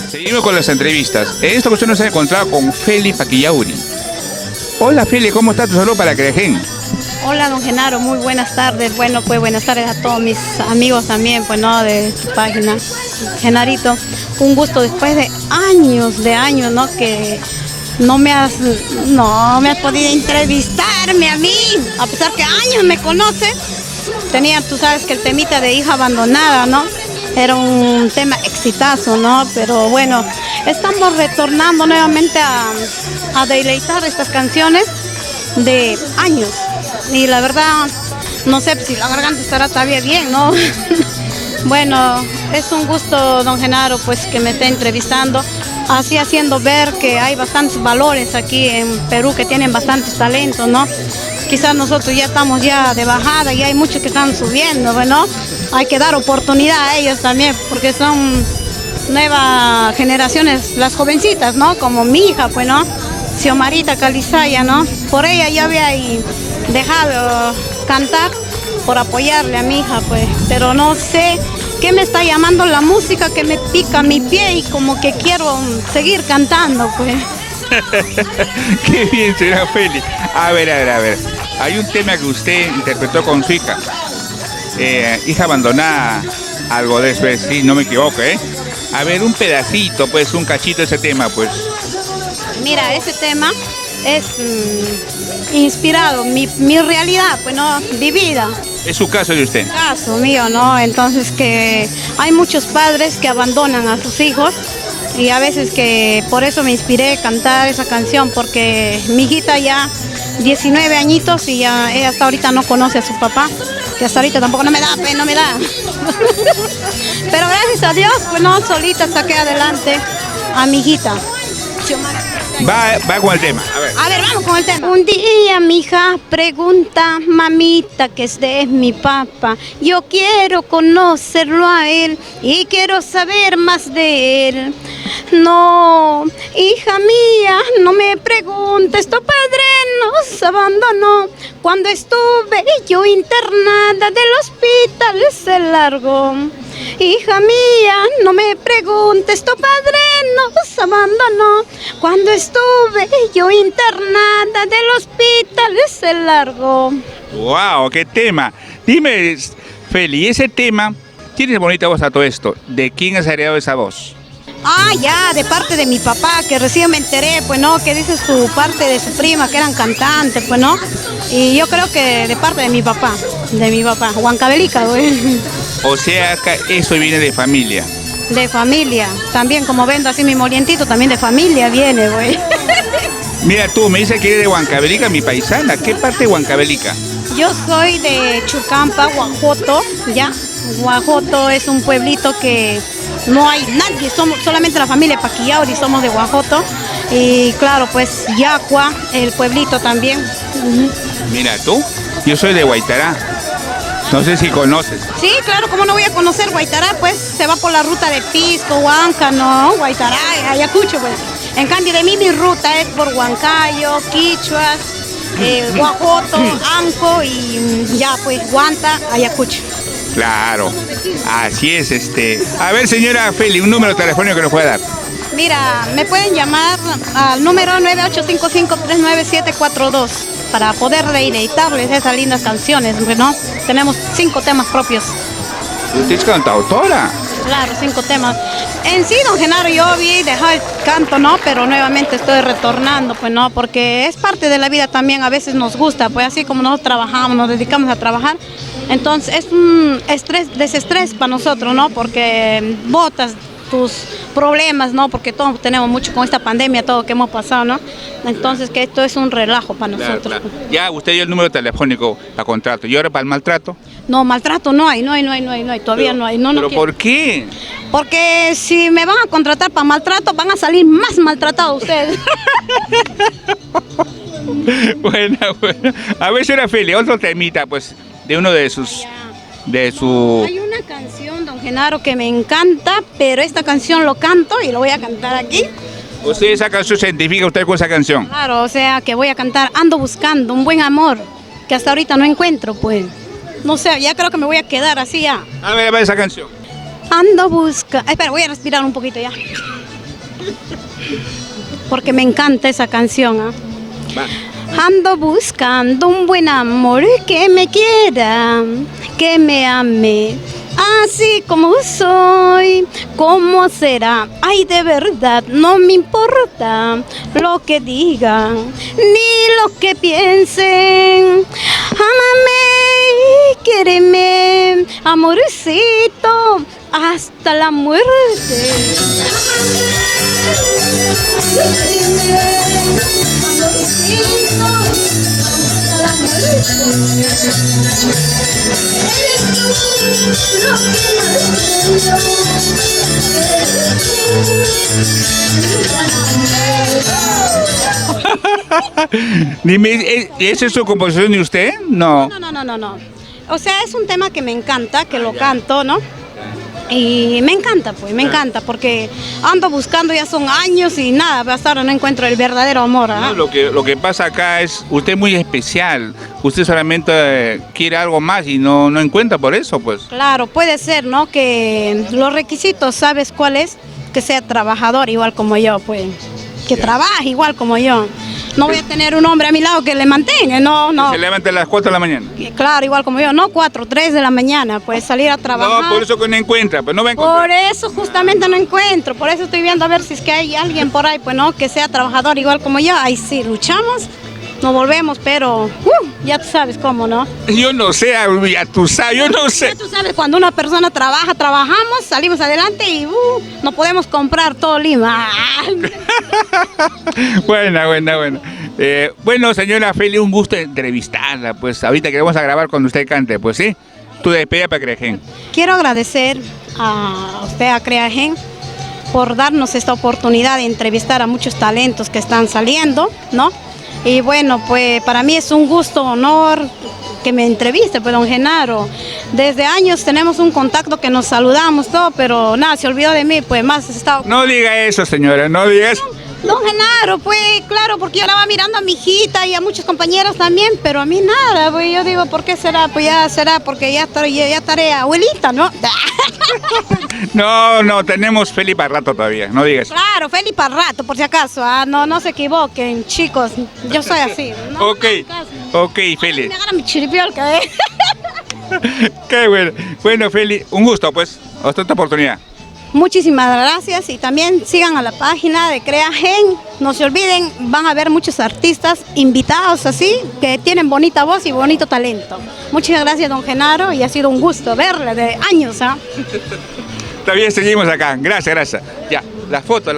Seguimos con las entrevistas. En esta ocasión nos hemos encontrado con Feli Paquillauri. Hola Feli, ¿cómo está? Tu saludo para Crejen. Hola don Genaro, muy buenas tardes. Bueno, pues buenas tardes a todos mis amigos también, pues no, de tu página. Genarito, un gusto después de años, ¿no? Que no me has podido entrevistarme a mí, a pesar que años me conoces. Tenía, tú sabes que el temita de hija abandonada, ¿no? Era un tema exitazo, ¿no? Pero bueno, estamos retornando nuevamente a deleitar estas canciones de años. Y la verdad, no sé si la garganta estará todavía bien, ¿no? Bueno, es un gusto, don Genaro, pues que me esté entrevistando, así haciendo ver que hay bastantes valores aquí en Perú que tienen bastantes talentos, ¿no? Quizás nosotros ya estamos ya de bajada y hay muchos que están subiendo, bueno, hay que dar oportunidad a ellos también, porque son nuevas generaciones, las jovencitas, ¿no? Como mi hija, pues, ¿no? Xiomarita Calizaya, ¿no? Por ella yo había dejado cantar por apoyarle a mi hija, pues, pero no sé qué me está llamando la música que me pica mi pie y como que quiero seguir cantando, pues. Qué bien, señora Feli. A ver. Hay un tema que usted interpretó con su hija. Hija abandonada, algo de eso, sí, no me equivoco, ¿eh? A ver, un pedacito, pues, un cachito de ese tema, pues. Mira, ese tema es inspirado, mi realidad, pues no, vivida. Es su caso de usted. Caso mío, ¿no? Entonces que hay muchos padres que abandonan a sus hijos y a veces que por eso me inspiré a cantar esa canción, porque mi hijita ya 19 añitos y ya ella hasta ahorita no conoce a su papá, que hasta ahorita tampoco no me da, pues no me da. Pero gracias a Dios, pues no, solita saqué adelante a mi hijita. Va con el tema, A ver, vamos con el tema. Un día mi hija pregunta, mamita, que es de mi papá. Yo quiero conocerlo a él y quiero saber más de él. No, hija mía, no me preguntes, tu padre nos abandonó. Cuando estuve yo internada del hospital se largó. Hija mía, no me preguntes, tu padre nos abandonó. Cuando estuve yo internada del hospital se largó. ¡Wow! ¡Qué tema! Dime, Feli, ese tema, tienes bonita voz a todo esto. ¿De quién has heredado esa voz? Ah, ya, de parte de mi papá, que recién me enteré, pues no, que dice su parte de su prima, que eran cantantes, pues no. Y yo creo que de parte de mi papá, Huancavelica, güey. O sea, eso viene de familia. De familia, también como vendo así mi molientito, también de familia viene, güey. Mira tú, me dice que eres de Huancavelica, mi paisana. ¿Qué parte de Huancavelica? Yo soy de Chucampa, Guajoto, ya. Guajoto es un pueblito que no hay nadie, somos solamente la familia Paquillauri, somos de Guajoto. Y claro, pues Yacua, el pueblito también. Mira tú, yo soy de Guaitará. No sé si conoces. Sí, claro, ¿cómo no voy a conocer Guaitará? Pues se va por la ruta de Pisco, Huanca, ¿no? Guaitará, Ayacucho, pues. En cambio de mí, mi ruta es por Huancayo, Quichuas, Guajoto, Anco y ya, pues, Huanta, Ayacucho. Claro, así es, A ver, señora Feli, un número telefónico que nos pueda dar. Mira, me pueden llamar al número 9855399742 para poder deleitarles esas lindas canciones, ¿no? Tenemos 5 temas propios. ¿Usted es cantautora? Claro, 5 temas. En sí, don Genaro, yo vi dejar el canto, ¿no? Pero nuevamente estoy retornando, pues, ¿no? Porque es parte de la vida también, a veces nos gusta, pues así como nosotros trabajamos, nos dedicamos a trabajar. Entonces es un desestrés para nosotros, ¿no? Porque botas tus problemas, ¿no? Porque todos tenemos mucho con esta pandemia, todo que hemos pasado, ¿no? Entonces que esto es un relajo para nosotros. Claro. Ya, usted dio el número telefónico para contrato. ¿Y ahora para el maltrato? No, maltrato no hay, todavía no hay. ¿Pero por qué? Porque si me van a contratar para maltrato, van a salir más maltratados ustedes. Bueno, bueno. A ver, señora Feli, otro temita, pues, de uno de sus... De su... Hay una canción, don Genaro, que me encanta, pero esta canción lo canto y lo voy a cantar aquí. ¿Usted esa canción se identifica usted con esa canción? Claro, o sea, que voy a cantar Ando buscando un buen amor, que hasta ahorita no encuentro, pues. No sé, ya creo que me voy a quedar así ya. A ver esa canción. Ando busca... espera, voy a respirar un poquito ya. Porque me encanta esa canción, ¿ah? Va. Ando buscando un buen amor que me quiera, que me ame, así como soy. ¿Cómo será? Ay, de verdad, no me importa lo que digan, ni lo que piensen. Ámame, quiéreme, amorcito, hasta la muerte. Dime, ¿esa es su composición de usted? No. No. O sea, es un tema que me encanta, que lo canto, ¿no? Y me encanta, pues, me encanta, porque ando buscando, ya son años y nada, hasta ahora no encuentro el verdadero amor. ¿Ah? No, lo que pasa acá es, usted es muy especial, usted solamente quiere algo más y no encuentra por eso, pues. Claro, puede ser, ¿no? Que los requisitos, ¿sabes cuál es? Que sea trabajador igual como yo, pues, que trabaje igual como yo. No voy a tener un hombre a mi lado que le mantenga, no. Se levanta a las 4 de la mañana. Claro, igual como yo, no 4, 3 de la mañana, pues salir a trabajar. No, por eso que no encuentra, pues no va a encontrar. Por eso justamente no encuentro, por eso estoy viendo a ver si es que hay alguien por ahí, pues no, que sea trabajador igual como yo. Ahí sí, luchamos, nos volvemos, pero ya tú sabes cómo, ¿no? Yo no sé, ya tú sabes, yo no sé. Ya tú sabes, cuando una persona trabaja, trabajamos, salimos adelante y no podemos comprar todo Lima. Buena. Bueno, señora Feli, un gusto entrevistarla, pues ahorita que vamos a grabar cuando usted cante, pues sí. Tu despedida para Creagen. Quiero agradecer a usted, a Creagen, por darnos esta oportunidad de entrevistar a muchos talentos que están saliendo, ¿no? Y bueno, pues para mí es un gusto, honor que me entreviste, pues don Genaro. Desde años tenemos un contacto que nos saludamos todo, pero nada, se olvidó de mí, pues más estado... No diga eso, señora, no diga eso. Don Genaro, pues claro, porque yo la va mirando a mi hijita y a muchos compañeros también, pero a mí nada, pues yo digo, ¿por qué será? Pues ya será porque ya estaré abuelita, ¿no? No, tenemos Feli para rato todavía, no digas. Claro, Feli para rato, por si acaso, no se equivoquen, chicos, yo soy así. No, ok, Feli. Me agarra mi chiripiolca, ¿eh? Qué bueno. Bueno, Feli, un gusto, pues, hasta esta oportunidad. Muchísimas gracias y también sigan a la página de Creagen. No se olviden, van a ver muchos artistas invitados así, que tienen bonita voz y bonito talento. Muchas gracias, don Genaro, y ha sido un gusto verle de años. ¿Ah? Todavía seguimos acá. Gracias. Ya, la foto.